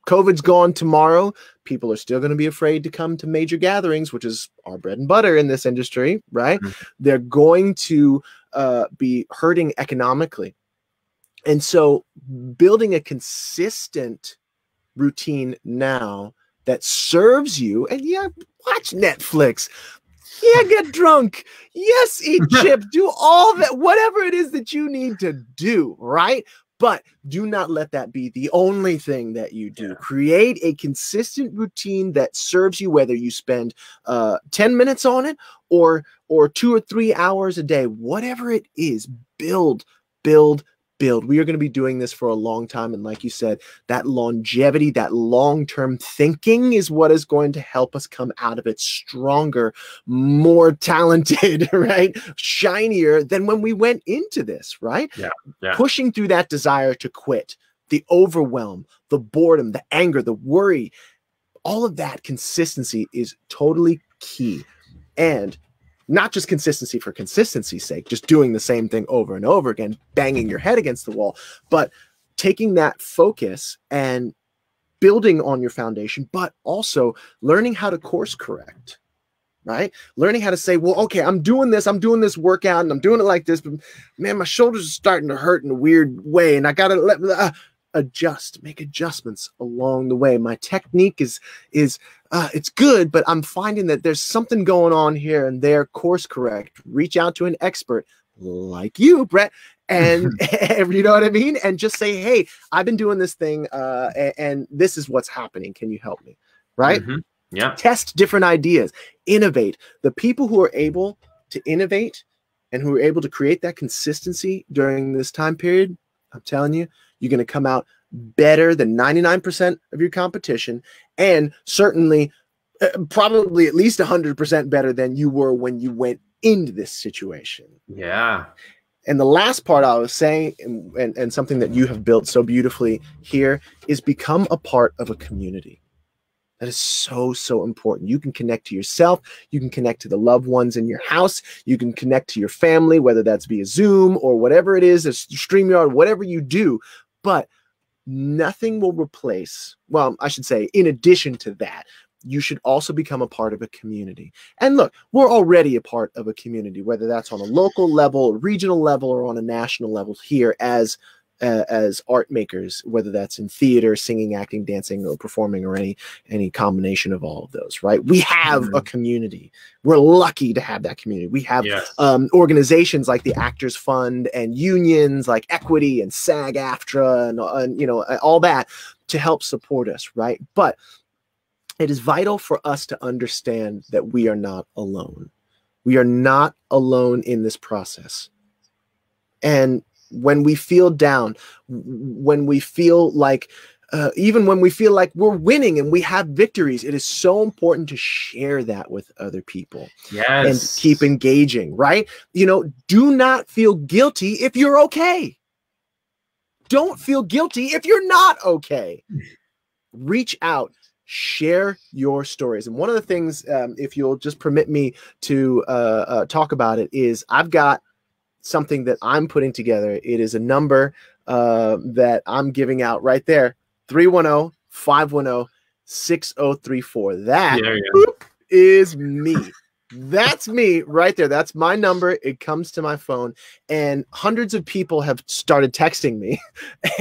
COVID's gone tomorrow, people are still going to be afraid to come to major gatherings, which is our bread and butter in this industry, right? They're going to be hurting economically. And so building a consistent routine now that serves you, and watch Netflix, get drunk, yes, eat chips, do all that, whatever it is that you need to do, right? But do not let that be the only thing that you do. Create a consistent routine that serves you, whether you spend 10 minutes on it or 2 or 3 hours a day, whatever it is. Build, build, build. We are going to be doing this for a long time. And like you said, that longevity, that long-term thinking is what is going to help us come out of it stronger, more talented, right? Shinier than when we went into this, right? Yeah. Pushing through that desire to quit, the overwhelm, the boredom, the anger, the worry, all of that consistency is totally key. And not just consistency for consistency's sake, just doing the same thing over and over again, banging your head against the wall, but taking that focus and building on your foundation, but also learning how to course correct, right? Learning how to say, well, okay, I'm doing this workout and I'm doing it like this, but man, my shoulders are starting to hurt in a weird way. And I got to make adjustments along the way. My technique is it's good, but I'm finding that there's something going on here and there. Course correct. Reach out to an expert like you, Brett, and you know what I mean? And just say, hey, I've been doing this thing and this is what's happening. Can you help me? Right? Yeah. Test different ideas. Innovate. The people who are able to innovate and who are able to create that consistency during this time period, I'm telling you, you're going to come out better than 99% of your competition, and certainly probably at least 100% better than you were when you went into this situation. Yeah. And the last part I was saying, and something that you have built so beautifully here, is become a part of a community. That is so, so important. You can connect to yourself. You can connect to the loved ones in your house. You can connect to your family, whether that's via Zoom or whatever it is, StreamYard, whatever you do. But nothing will replace, well, I should say, in addition to that, you should also become a part of a community. And look, we're already a part of a community, whether that's on a local level, regional level, or on a national level here as art makers, whether that's in theater, singing, acting, dancing, or performing, or any combination of all of those, right? We have a community. We're lucky to have that community. We have organizations like the Actors Fund and unions like Equity and SAG-AFTRA and you know, all that to help support us, right? But it is vital for us to understand that we are not alone. We are not alone in this process. And when we feel down, when we feel like, even when we feel like we're winning and we have victories, it is so important to share that with other people. Yes. And keep engaging, right? You know, do not feel guilty if you're okay. Don't feel guilty if you're not okay. Reach out. Share your stories. And one of the things, if you'll just permit me to talk about it, is I've got something that I'm putting together. It is a number that I'm giving out right there, 310-510-6034. That is me. That's me right there. That's my number. It comes to my phone, and hundreds of people have started texting me,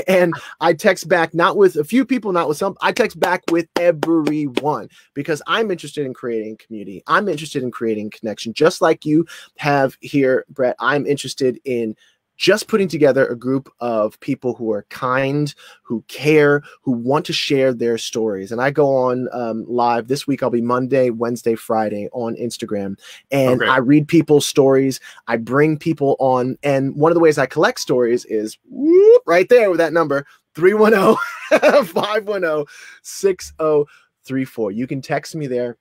and I text back, not with a few people, not with some, I text back with everyone, because I'm interested in creating community. I'm interested in creating connection, just like you have here, Brett. I'm interested in just putting together a group of people who are kind, who care, who want to share their stories. And I go on live this week. I'll be Monday, Wednesday, Friday on Instagram. And I read people's stories. I bring people on. And one of the ways I collect stories is right there with that number, 310-510-6034. You can text me there.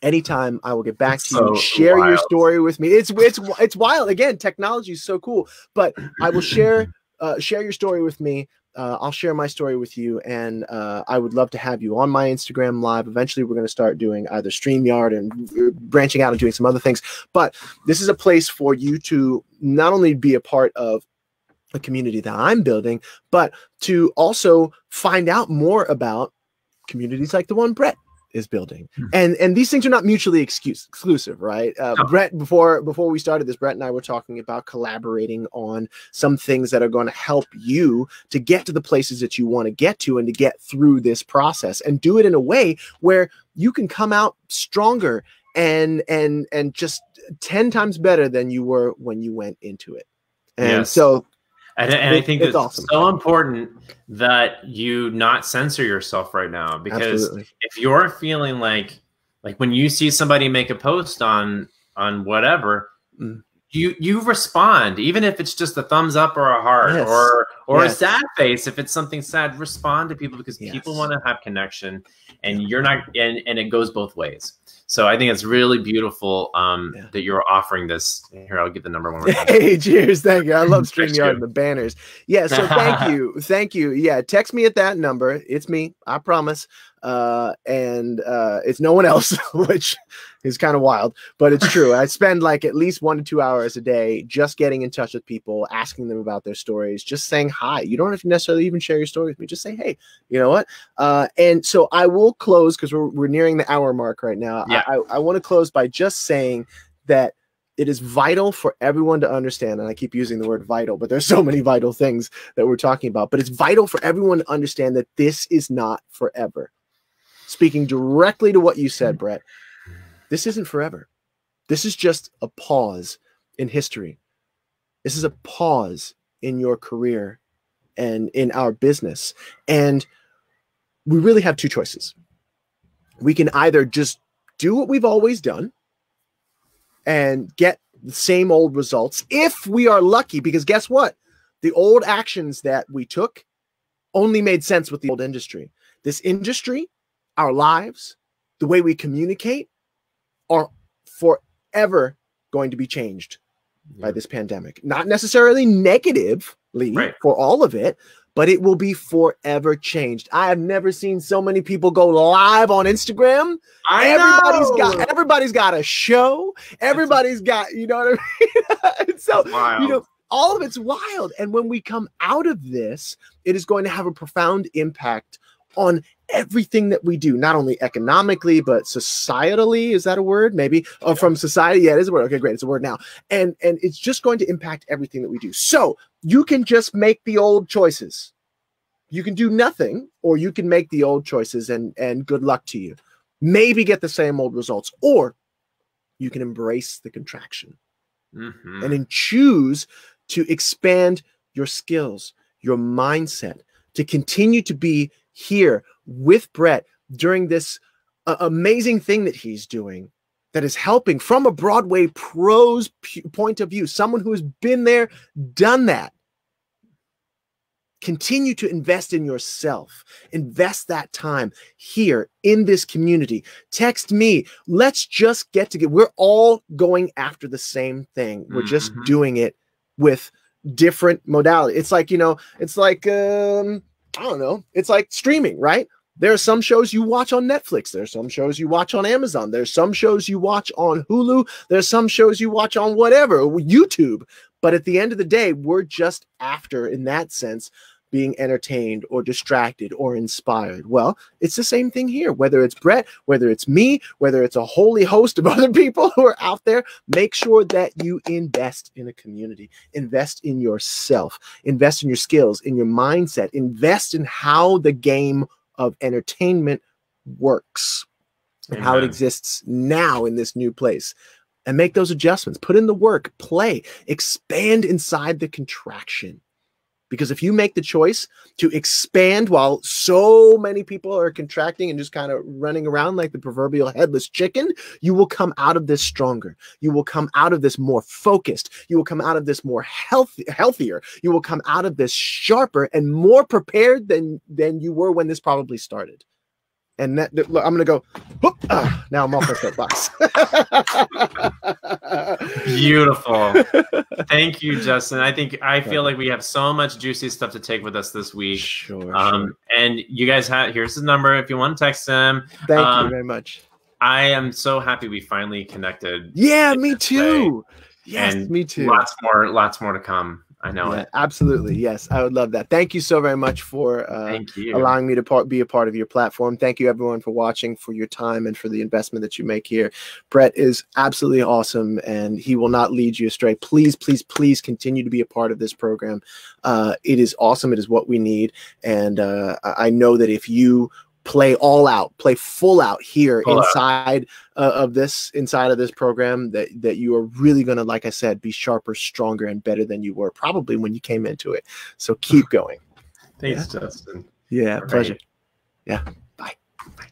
Anytime, I will get back to you. Share your story with me. It's wild. Again, technology is so cool. But I will share your story with me. I'll share my story with you, and I would love to have you on my Instagram live. Eventually, we're going to start doing either StreamYard and branching out and doing some other things. But this is a place for you to not only be a part of a community that I'm building, but to also find out more about communities like the one Brett is building. And these things are not mutually exclusive, right? Brett, before we started this, Brett and I were talking about collaborating on some things that are going to help you to get to the places that you want to get to and to get through this process, and do it in a way where you can come out stronger and just 10 times better than you were when you went into it. And so And I think it's it's awesome. so important that you not censor yourself right now, because Absolutely. if you're feeling like when you see somebody make a post on whatever, you respond, even if it's just a thumbs up or a heart, Yes. or Yes. a sad face. If it's something sad, respond to people, because people want to have connection, and you're not, and it goes both ways. So I think it's really beautiful that you're offering this. Here, I'll get the number one. Hey, cheers. Thank you. I love StreamYard and the banners. Yeah, so thank you. Thank you. Yeah, text me at that number. It's me, I promise. And it's no one else, which is kind of wild, but it's true. I spend like at least 1 to 2 hours a day just getting in touch with people, asking them about their stories, just saying hi. You don't have to necessarily even share your story with me. Just say, hey, you know what? And so I will close, because we're nearing the hour mark right now. Yeah. I want to close by just saying that it is vital for everyone to understand, and I keep using the word vital, but there's so many vital things that we're talking about, but it's vital for everyone to understand that this is not forever. Speaking directly to what you said, Brett, this isn't forever. This is just a pause in history. This is a pause in your career and in our business. And we really have two choices. We can either just do what we've always done and get the same old results if we are lucky, because guess what? The old actions that we took only made sense with the old industry. This industry, our lives, the way we communicate are forever going to be changed by this pandemic. Not necessarily negatively for all of it, but it will be forever changed. I have never seen so many people go live on Instagram. Everybody's got a show. Everybody's got, you know what I mean? So, you know, all of it's wild. And when we come out of this, it is going to have a profound impact on everything that we do, not only economically, but societally. Is that a word? Maybe from society. Yeah, it is a word. Okay, great. It's a word now. And it's just going to impact everything that we do. So you can just make the old choices. You can do nothing, or you can make the old choices, and good luck to you. Maybe get the same old results, or you can embrace the contraction and then choose to expand your skills, your mindset, to continue to be here with Brett during this amazing thing that he's doing, that is helping from a Broadway pro's point of view, someone who has been there, done that. Continue to invest in yourself. Invest that time here in this community. Text me. Let's just get together. We're all going after the same thing. We're just doing it with different modality. It's like, you know, it's like, I don't know. It's like streaming, right? There are some shows you watch on Netflix. There are some shows you watch on Amazon. There's some shows you watch on Hulu. There's some shows you watch on whatever, YouTube. But at the end of the day, we're just after, in that sense, being entertained or distracted or inspired. Well, it's the same thing here. Whether it's Brett, whether it's me, whether it's a holy host of other people who are out there, make sure that you invest in a community. Invest in yourself. Invest in your skills, in your mindset. Invest in how the game of entertainment works and how it exists now in this new place. And make those adjustments. Put in the work. Play. Expand inside the contraction. Because if you make the choice to expand while so many people are contracting and just kind of running around like the proverbial headless chicken, you will come out of this stronger. You will come out of this more focused. You will come out of this more healthier. You will come out of this sharper and more prepared than you were when this probably started. And that, look, I'm going to go, whoop, now I'm off my soapbox. Beautiful. Thank you, Justin. I feel like we have so much juicy stuff to take with us this week. Sure. And you guys here's his number if you want to text him. Thank you very much. I am so happy we finally connected. Yeah, me too. Yes, and me too. Lots more to come. I know it. Absolutely. Yes, I would love that. Thank you so very much for allowing me to be a part of your platform. Thank you, everyone, for watching, for your time, and for the investment that you make here. Brett is absolutely awesome, and he will not lead you astray. Please, please, please continue to be a part of this program. It is awesome. It is what we need. And I know that if you play all out, play full out here Full out. inside of this program, that you are really going to, like I said, be sharper, stronger, and better than you were probably when you came into it. So keep going. Thanks, Justin. Yeah, All pleasure. right. Yeah. Bye. Bye.